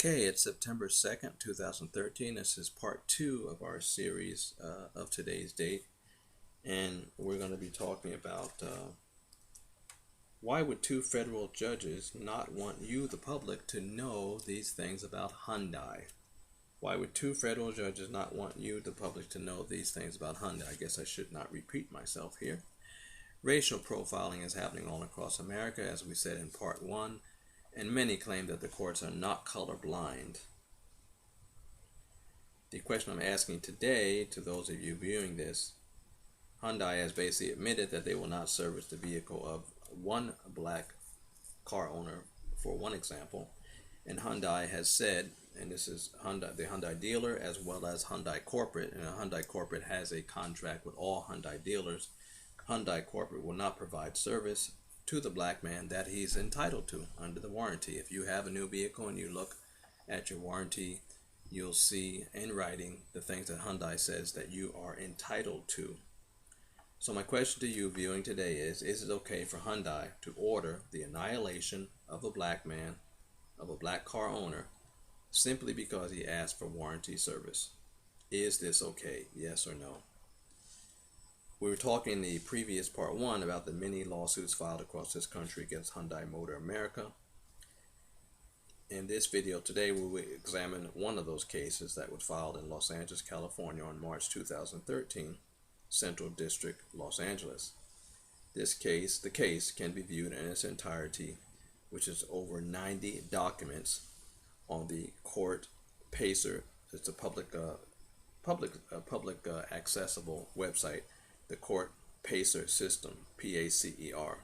Okay, it's September 2nd, 2013. This is part 2 of our series of today's date. And we're going to be talking about why would two federal judges not want you, the public, to know these things about Hyundai? Why would two federal judges not want you, the public, to know these things about Hyundai? I guess I should not repeat myself here. Racial profiling is happening all across America, as we said in part 1. And many claim that the courts are not colorblind. The question I'm asking today to those of you viewing this, Hyundai has basically admitted that they will not service the vehicle of one black car owner, for one example. And Hyundai has said, and this is Hyundai, the Hyundai dealer as well as Hyundai Corporate, and Hyundai Corporate has a contract with all Hyundai dealers. Hyundai Corporate will not provide service to the black man that he's entitled to under the warranty. If you have a new vehicle and you look at your warranty, you'll see in writing the things that Hyundai says that you are entitled to. So my question to you viewing today is it okay for Hyundai to order the annihilation of a black man, of a black car owner, simply because he asked for warranty service? Is this okay? Yes or no? We were talking in the previous part 1 about the many lawsuits filed across this country against Hyundai Motor America. In this video today, we will examine one of those cases that was filed in Los Angeles, California on March 2013, Central District, Los Angeles. This case, the case can be viewed in its entirety, which is over 90 documents on the court PACER. It's a public accessible website. The court PACER system, PACER.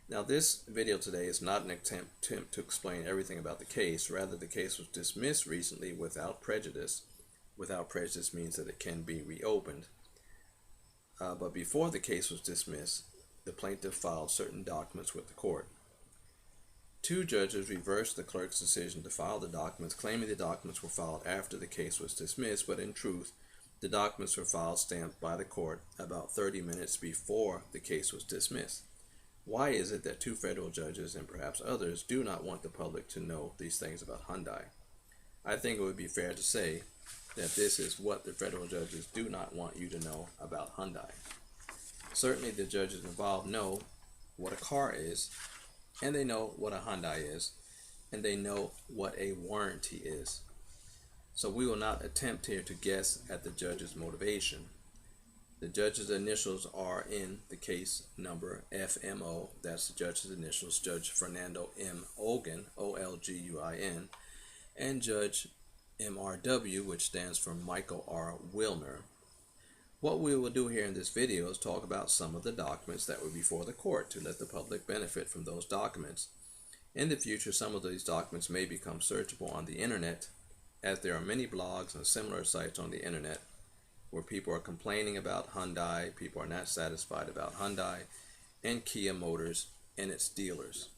Now this video today is not an attempt to explain everything about the case. Rather, the case was dismissed recently without prejudice. Without prejudice means that it can be reopened. But before the case was dismissed, the plaintiff filed certain documents with the court. Two judges reversed the clerk's decision to file the documents, claiming the documents were filed after the case was dismissed, but in truth, the documents were filed stamped by the court about 30 minutes before the case was dismissed. Why is it that two federal judges and perhaps others do not want the public to know these things about Hyundai? I think it would be fair to say that this is what the federal judges do not want you to know about Hyundai. Certainly the judges involved know what a car is, and they know what a Hyundai is, and they know what a warranty is. So we will not attempt here to guess at the judge's motivation. The judge's initials are in the case number FMO. That's the judge's initials, Judge Fernando M. Olguin, O-L-G-U-I-N, and Judge MRW, which stands for Michael R. Wilner. What we will do here in this video is talk about some of the documents that were before the court to let the public benefit from those documents. In the future, some of these documents may become searchable on the internet, as there are many blogs and similar sites on the internet where people are complaining about Hyundai, people are not satisfied about Hyundai and Kia Motors and its dealers.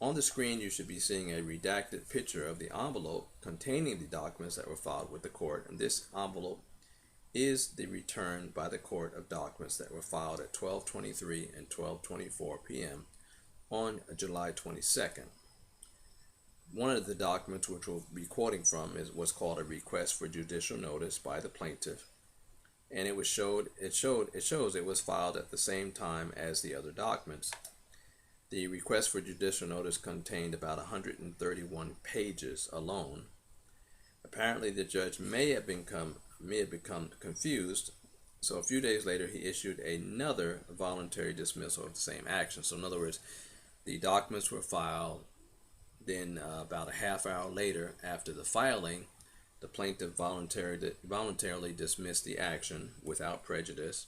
On the screen you should be seeing a redacted picture of the envelope containing the documents that were filed with the court, and this envelope is the return by the court of documents that were filed at 12:23 and 12:24 p.m. on July 22nd. One of the documents which we'll be quoting from was called a request for judicial notice by the plaintiff, and it shows it was filed at the same time as the other documents. The request for judicial notice contained about 131 pages alone. Apparently the judge may have become confused, so a few days later he issued another voluntary dismissal of the same action. So in other words, the documents were filed. Then about a half hour later, after the filing, the plaintiff voluntarily dismissed the action without prejudice.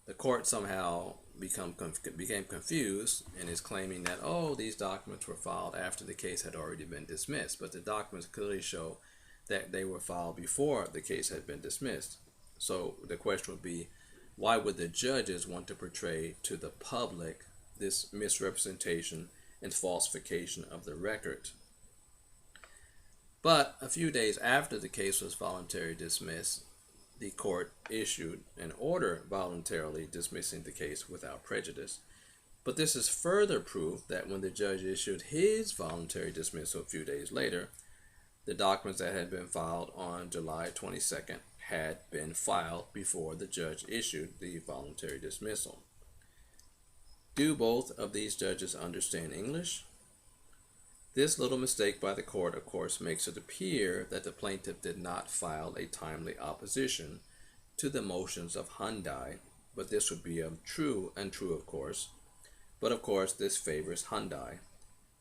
The court somehow became confused and is claiming that, oh, these documents were filed after the case had already been dismissed. But the documents clearly show that they were filed before the case had been dismissed. So the question would be, why would the judges want to portray to the public this misrepresentation and falsification of the record? But a few days after the case was voluntarily dismissed, the court issued an order voluntarily dismissing the case without prejudice. But this is further proof that when the judge issued his voluntary dismissal a few days later, the documents that had been filed on July 22nd had been filed before the judge issued the voluntary dismissal. Do both of these judges understand English? This little mistake by the court, of course, makes it appear that the plaintiff did not file a timely opposition to the motions of Hyundai, but this would be untrue, of course. But of course, this favors Hyundai.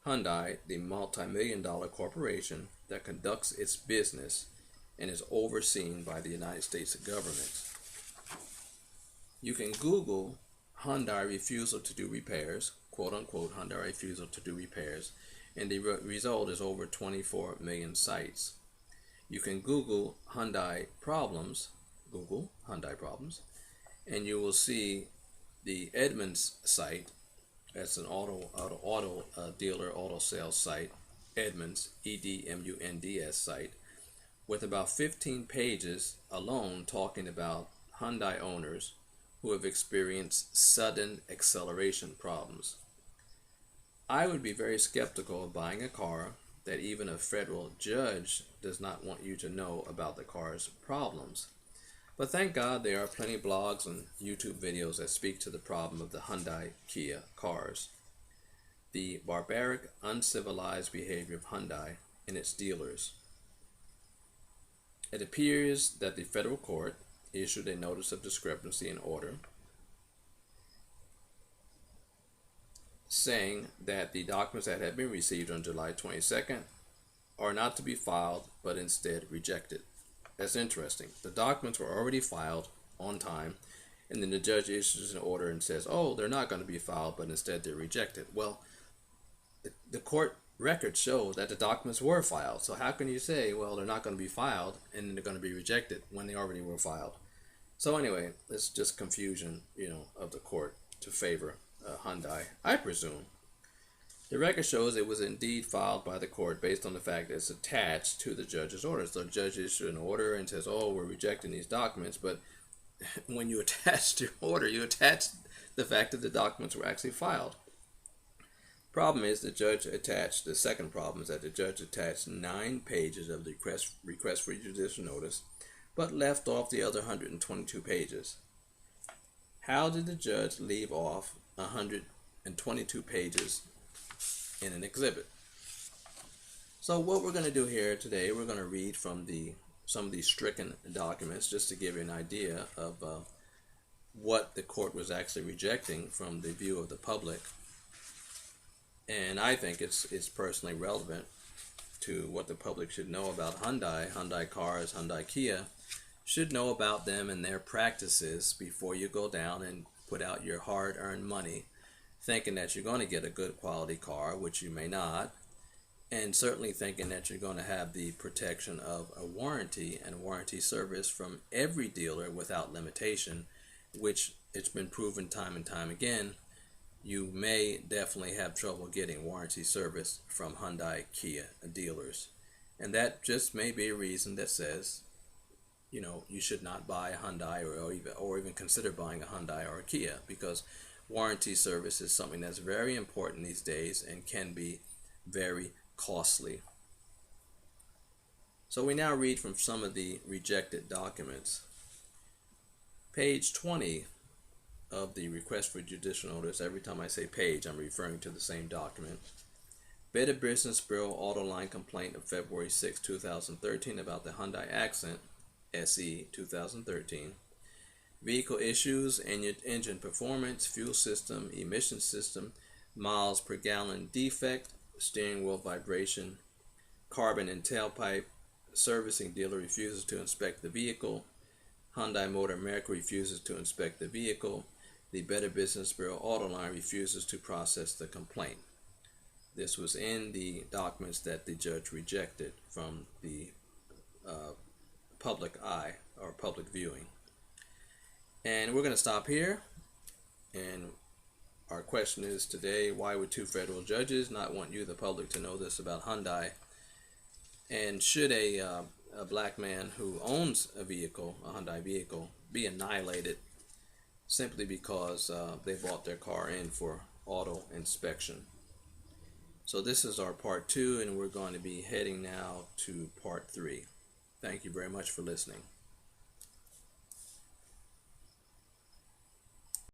Hyundai, the multi-million-dollar corporation that conducts its business and is overseen by the United States government. You can Google Hyundai refusal to do repairs, quote unquote, Hyundai refusal to do repairs, and the result is over 24 million sites. You can Google Hyundai problems, and you will see the Edmunds site. That's an auto dealer, auto sales site, Edmunds, EDMUNDS site, with about 15 pages alone talking about Hyundai owners who have experienced sudden acceleration problems. I would be very skeptical of buying a car that even a federal judge does not want you to know about the car's problems. But thank God there are plenty of blogs and YouTube videos that speak to the problem of the Hyundai Kia cars. The barbaric, uncivilized behavior of Hyundai and its dealers. It appears that the federal court issued a notice of discrepancy in order saying that the documents that had been received on July 22nd are not to be filed but instead rejected. That's interesting. The documents were already filed on time, and then the judge issues an order and says, oh, they're not going to be filed, but instead they're rejected. Well, the court records show that the documents were filed. So how can you say, well, they're not going to be filed and then they're going to be rejected when they already were filed? So anyway, it's just confusion, of the court to favor Hyundai, I presume. The record shows it was indeed filed by the court based on the fact that it's attached to the judge's order. So the judge issued an order and says, oh, we're rejecting these documents. But when you attach your order, you attach the fact that the documents were actually filed. Problem is the second problem is that the judge attached 9 pages of the request for judicial notice, but left off the other 122 pages. How did the judge leave off 122 pages in an exhibit? So what we're going to do here today, we're going to read from some of these stricken documents just to give you an idea of what the court was actually rejecting from the view of the public. And I think it's personally relevant to what the public should know about Hyundai cars, Hyundai Kia, should know about them and their practices before you go down and put out your hard-earned money thinking that you're going to get a good quality car, which you may not, and certainly thinking that you're going to have the protection of a warranty and warranty service from every dealer without limitation, which it's been proven time and time again. You may definitely have trouble getting warranty service from Hyundai Kia dealers. And that just may be a reason that says, you should not buy a Hyundai or even consider buying a Hyundai or a Kia, because warranty service is something that's very important these days and can be very costly. So we now read from some of the rejected documents. Page 20 of the request for judicial notice. Every time I say page, I'm referring to the same document. Better Business Bureau auto line complaint of February 6, 2013 about the Hyundai Accent SE 2013. Vehicle issues, engine performance, fuel system, emission system, miles per gallon defect, steering wheel vibration, carbon in tailpipe, servicing dealer refuses to inspect the vehicle, Hyundai Motor America refuses to inspect the vehicle, the Better Business Bureau auto line refuses to process the complaint. This was in the documents that the judge rejected from the public eye or public viewing. And we're going to stop here. And our question is today, why would 2 federal judges not want you, the public, to know this about Hyundai? And should a black man who owns a vehicle, a Hyundai vehicle, be annihilated simply because they bought their car in for auto inspection. So this is our part 2, and we're going to be heading now to part 3. Thank you very much for listening.